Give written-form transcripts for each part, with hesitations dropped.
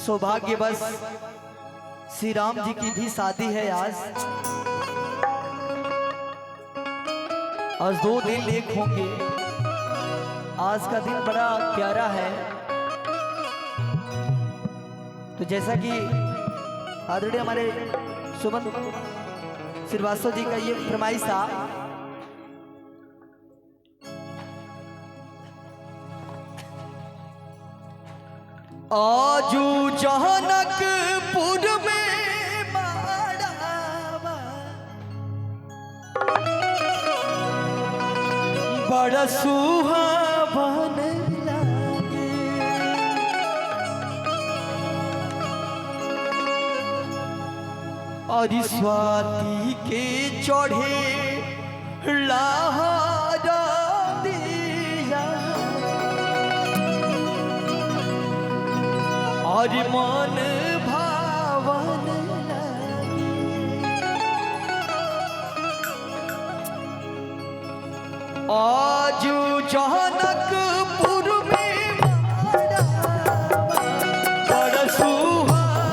सौभाग्यवश श्री राम जी की भी शादी है आज 2 दिन लेक होंगे। आज का दिन बड़ा प्यारा है। तो जैसा कि आदरणीय हमारे सुमन श्रीवास्तव जी का ये फरमाइश था, आजू जनकपुर में बाड़ावा बड़ा सुहावन लागे। और स्वाति के चढ़े लहरा दिया और मन भावन आज जनकपुर में बड़ा सुहावन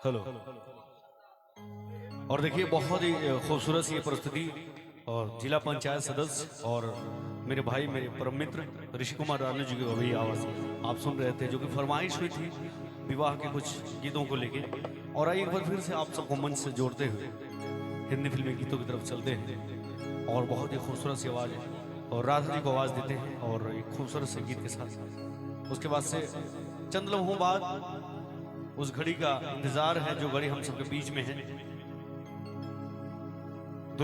हेलो। और देखिए बहुत ही खूबसूरत सी ये प्रस्तुति और जिला पंचायत सदस्य और मेरे भाई मेरे परम मित्र ऋषि कुमार रानू जी की अभी आवाज़ आप सुन रहे थे, जो कि फरमाइश हुई थी विवाह के कुछ गीतों को लेके। और आइए एक बार फिर से आप सबको मंच से जोड़ते हुए हिंदी फिल्मी गीतों की तरफ चलते हैं और बहुत ही खूबसूरत सी आवाज़ है और राधा जी को आवाज़ देते हैं और एक खूबसूरत से गीत के साथ उसके बाद से चंद लम्हों बाद उस घड़ी का इंतजार है जो घड़ी हम सबके बीच में है।